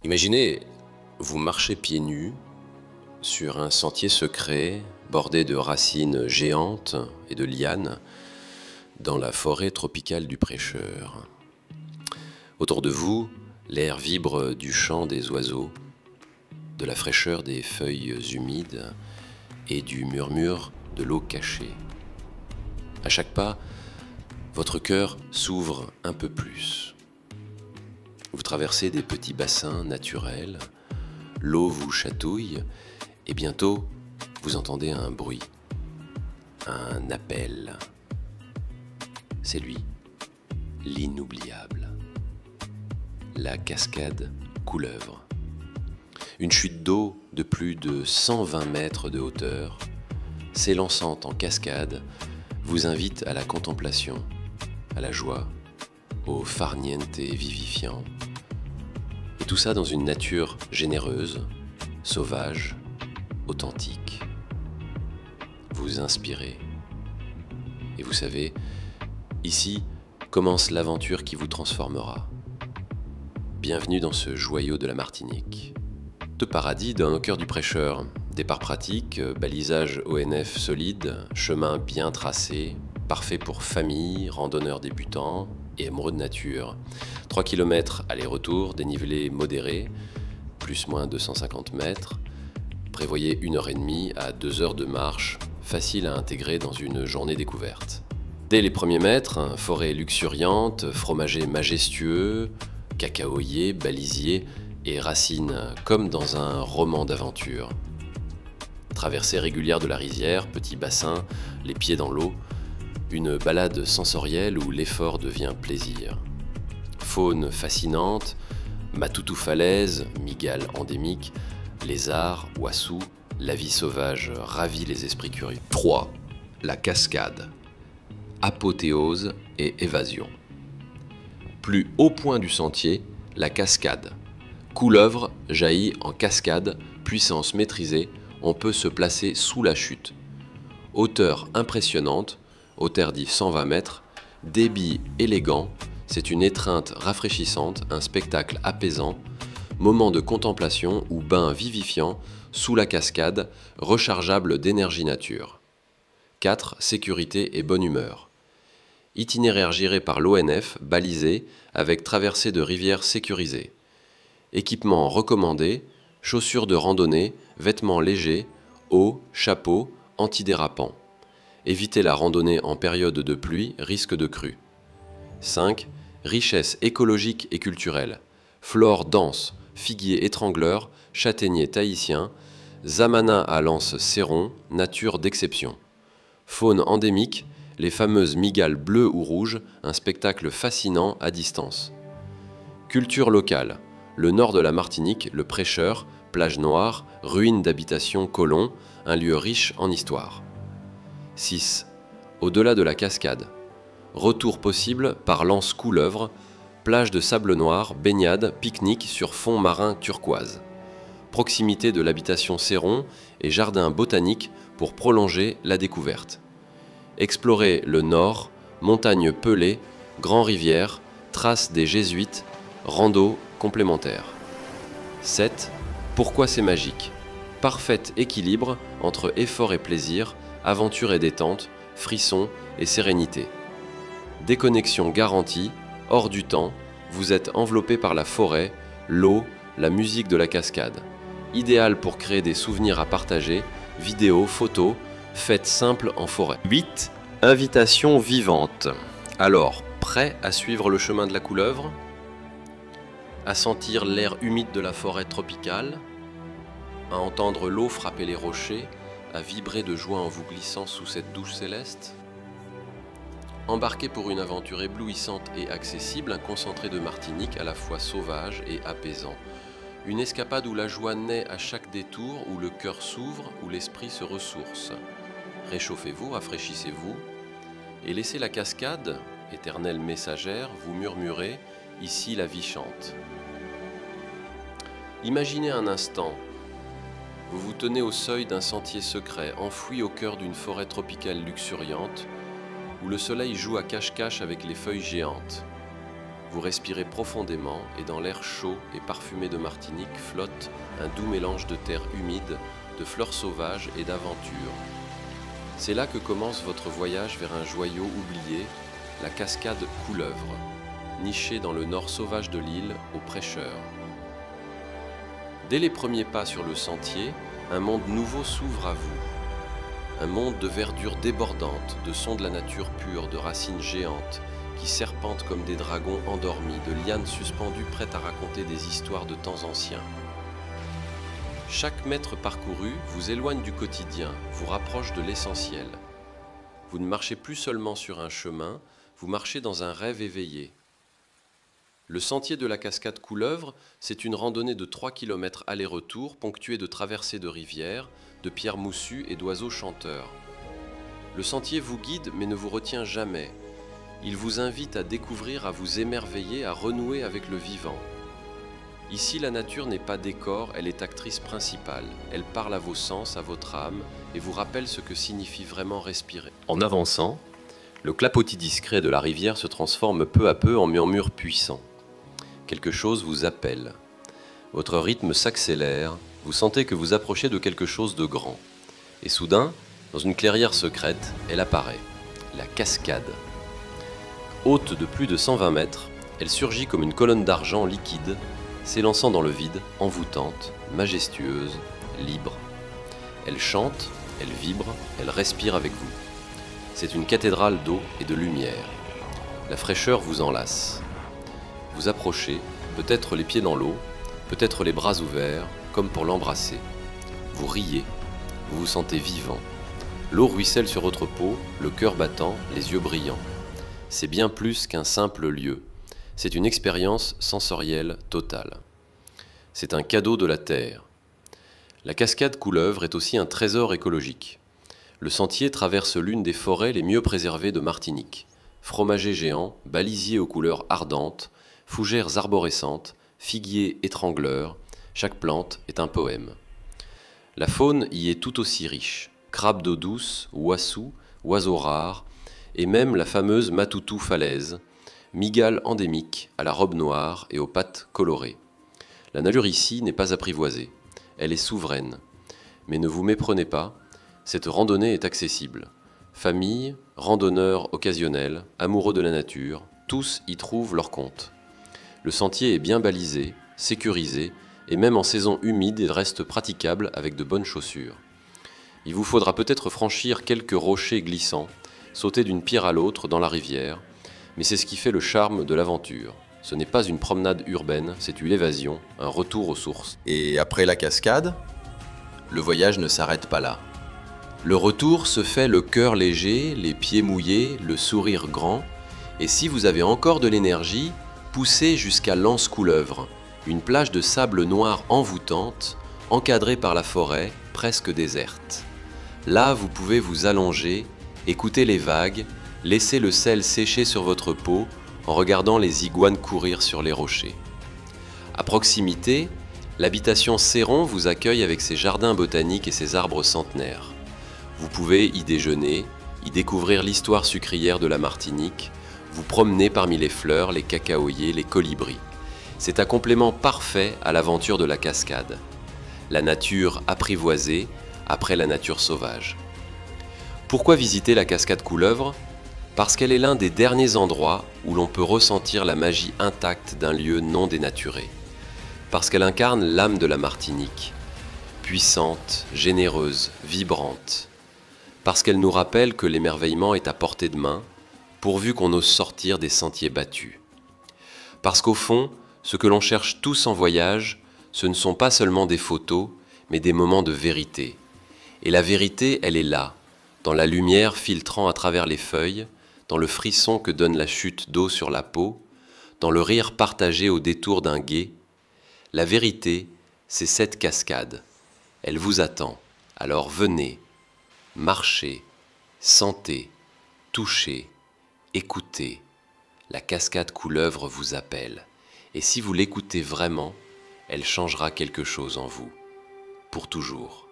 Imaginez, vous marchez pieds nus sur un sentier secret bordé de racines géantes et de lianes dans la forêt tropicale du Prêcheur. Autour de vous, l'air vibre du chant des oiseaux, de la fraîcheur des feuilles humides et du murmure de l'eau cachée. À chaque pas, votre cœur s'ouvre un peu plus. Vous traversez des petits bassins naturels, l'eau vous chatouille et bientôt vous entendez un bruit, un appel. C'est lui, l'inoubliable. La cascade Couleuvre. Une chute d'eau de plus de 120 mètres de hauteur, s'élançant en cascade, vous invite à la contemplation, à la joie, au farniente vivifiant. Et tout ça dans une nature généreuse, sauvage, authentique. Vous inspirez. Et vous savez, ici commence l'aventure qui vous transformera. Bienvenue dans ce joyau de la Martinique. De paradis au cœur du Prêcheur. Départ pratique, balisage ONF solide, chemin bien tracé, parfait pour famille, randonneurs débutants et amoureux de nature. 3 km aller-retour, dénivelé modéré, plus-moins 250 mètres. Prévoyez 1h30 à 2 heures de marche, facile à intégrer dans une journée découverte. Dès les premiers mètres, forêt luxuriante, fromager majestueux, cacaoyer, balisier et racines comme dans un roman d'aventure. Traversée régulière de la rizière, petit bassin, les pieds dans l'eau, une balade sensorielle où l'effort devient plaisir. Faune fascinante, matoutou falaise, mygale endémique, lézards, ouassous, la vie sauvage ravit les esprits curieux. 3. La cascade. Apothéose et évasion. Plus haut point du sentier, la cascade. Couleuvre jaillit en cascade, puissance maîtrisée, on peut se placer sous la chute. Hauteur impressionnante, hauteur dit 120 mètres, débit élégant, c'est une étreinte rafraîchissante, un spectacle apaisant, moment de contemplation ou bain vivifiant, sous la cascade, rechargeable d'énergie nature. 4. Sécurité et bonne humeur. Itinéraire géré par l'ONF, balisé, avec traversée de rivières sécurisée. Équipement recommandé, chaussures de randonnée, vêtements légers, eau, chapeau, antidérapant. Évitez la randonnée en période de pluie, risque de crue. 5. Richesse écologique et culturelle. Flore dense, figuier étrangleur, châtaignier tahitien, zamana à lance céron, nature d'exception. Faune endémique, les fameuses mygales bleues ou rouges, un spectacle fascinant à distance. Culture locale. Le nord de la Martinique, le Prêcheur, plage noire, ruines d'habitations colons, un lieu riche en histoire. 6. Au-delà de la cascade. Retour possible par l'anse Couleuvre, plage de sable noir, baignade, pique-nique sur fond marin turquoise. Proximité de l'habitation Céron et jardin botanique pour prolonger la découverte. Explorer le nord, montagne pelée, grand rivière, traces des jésuites, rando complémentaire. 7. Pourquoi c'est magique? Parfait équilibre entre effort et plaisir, aventure et détente, frisson et sérénité. Déconnexion garantie, hors du temps, vous êtes enveloppé par la forêt, l'eau, la musique de la cascade. Idéal pour créer des souvenirs à partager, vidéos, photos, fêtes simples en forêt. 8. Invitation vivante. Alors, prêt à suivre le chemin de la couleuvre? À sentir l'air humide de la forêt tropicale? À entendre l'eau frapper les rochers? À vibrer de joie en vous glissant sous cette douche céleste? Embarquez pour une aventure éblouissante et accessible, un concentré de Martinique à la fois sauvage et apaisant. Une escapade où la joie naît à chaque détour, où le cœur s'ouvre, où l'esprit se ressource. Réchauffez-vous, rafraîchissez-vous, et laissez la cascade, éternelle messagère, vous murmurer, ici la vie chante. Imaginez un instant, vous vous tenez au seuil d'un sentier secret, enfoui au cœur d'une forêt tropicale luxuriante, où le soleil joue à cache-cache avec les feuilles géantes. vous respirez profondément et dans l'air chaud et parfumé de Martinique flotte un doux mélange de terre humide, de fleurs sauvages et d'aventure. C'est là que commence votre voyage vers un joyau oublié, la cascade Couleuvre, nichée dans le nord sauvage de l'île, aux Prêcheurs. Dès les premiers pas sur le sentier, un monde nouveau s'ouvre à vous. Un monde de verdure débordante, de sons de la nature pure, de racines géantes, qui serpentent comme des dragons endormis, de lianes suspendues prêtes à raconter des histoires de temps anciens. Chaque mètre parcouru vous éloigne du quotidien, vous rapproche de l'essentiel. Vous ne marchez plus seulement sur un chemin, vous marchez dans un rêve éveillé. Le sentier de la cascade Couleuvre, c'est une randonnée de 3 km aller-retour ponctuée de traversées de rivières, de pierres moussues et d'oiseaux chanteurs. Le sentier vous guide mais ne vous retient jamais. Il vous invite à découvrir, à vous émerveiller, à renouer avec le vivant. Ici, la nature n'est pas décor, elle est actrice principale. Elle parle à vos sens, à votre âme, et vous rappelle ce que signifie vraiment respirer. En avançant, le clapotis discret de la rivière se transforme peu à peu en murmure puissant. Quelque chose vous appelle. Votre rythme s'accélère, vous sentez que vous approchez de quelque chose de grand. Et soudain, dans une clairière secrète, elle apparaît, la cascade. Haute de plus de 120 mètres, elle surgit comme une colonne d'argent liquide, s'élançant dans le vide, envoûtante, majestueuse, libre. Elle chante, elle vibre, elle respire avec vous. C'est une cathédrale d'eau et de lumière. La fraîcheur vous enlace. Vous approchez, peut-être les pieds dans l'eau, peut-être les bras ouverts, comme pour l'embrasser. Vous riez, vous vous sentez vivant. L'eau ruisselle sur votre peau, le cœur battant, les yeux brillants. C'est bien plus qu'un simple lieu. C'est une expérience sensorielle totale. C'est un cadeau de la terre. La cascade Couleuvre est aussi un trésor écologique. Le sentier traverse l'une des forêts les mieux préservées de Martinique. Fromagers géants, balisiers aux couleurs ardentes, fougères arborescentes, figuiers étrangleurs, chaque plante est un poème. La faune y est tout aussi riche. Crabes d'eau douce, ouassous, oiseaux rares, et même la fameuse matoutou falaise, mygale endémique à la robe noire et aux pattes colorées. La nature ici n'est pas apprivoisée, elle est souveraine. Mais ne vous méprenez pas, cette randonnée est accessible. Famille, randonneurs occasionnels, amoureux de la nature, tous y trouvent leur compte. Le sentier est bien balisé, sécurisé, et même en saison humide, il reste praticable avec de bonnes chaussures. Il vous faudra peut-être franchir quelques rochers glissants, sauter d'une pierre à l'autre dans la rivière, mais c'est ce qui fait le charme de l'aventure. Ce n'est pas une promenade urbaine, c'est une évasion, un retour aux sources. Et après la cascade, le voyage ne s'arrête pas là. Le retour se fait le cœur léger, les pieds mouillés, le sourire grand, et si vous avez encore de l'énergie, poussez jusqu'à l'Anse Couleuvre, une plage de sable noir envoûtante, encadrée par la forêt, presque déserte. Là, vous pouvez vous allonger, écouter les vagues, laisser le sel sécher sur votre peau en regardant les iguanes courir sur les rochers. À proximité, l'habitation Céron vous accueille avec ses jardins botaniques et ses arbres centenaires. Vous pouvez y déjeuner, y découvrir l'histoire sucrière de la Martinique, vous promener parmi les fleurs, les cacaoyers, les colibris. C'est un complément parfait à l'aventure de la cascade. La nature apprivoisée après la nature sauvage. Pourquoi visiter la cascade Couleuvre ? Parce qu'elle est l'un des derniers endroits où l'on peut ressentir la magie intacte d'un lieu non dénaturé. Parce qu'elle incarne l'âme de la Martinique, puissante, généreuse, vibrante. Parce qu'elle nous rappelle que l'émerveillement est à portée de main, pourvu qu'on ose sortir des sentiers battus. Parce qu'au fond, ce que l'on cherche tous en voyage, ce ne sont pas seulement des photos, mais des moments de vérité. Et la vérité, elle est là, dans la lumière filtrant à travers les feuilles, dans le frisson que donne la chute d'eau sur la peau, dans le rire partagé au détour d'un gué. La vérité, c'est cette cascade. Elle vous attend. Alors venez, marchez, sentez, touchez, écoutez. La cascade Couleuvre vous appelle. Et si vous l'écoutez vraiment, elle changera quelque chose en vous. Pour toujours.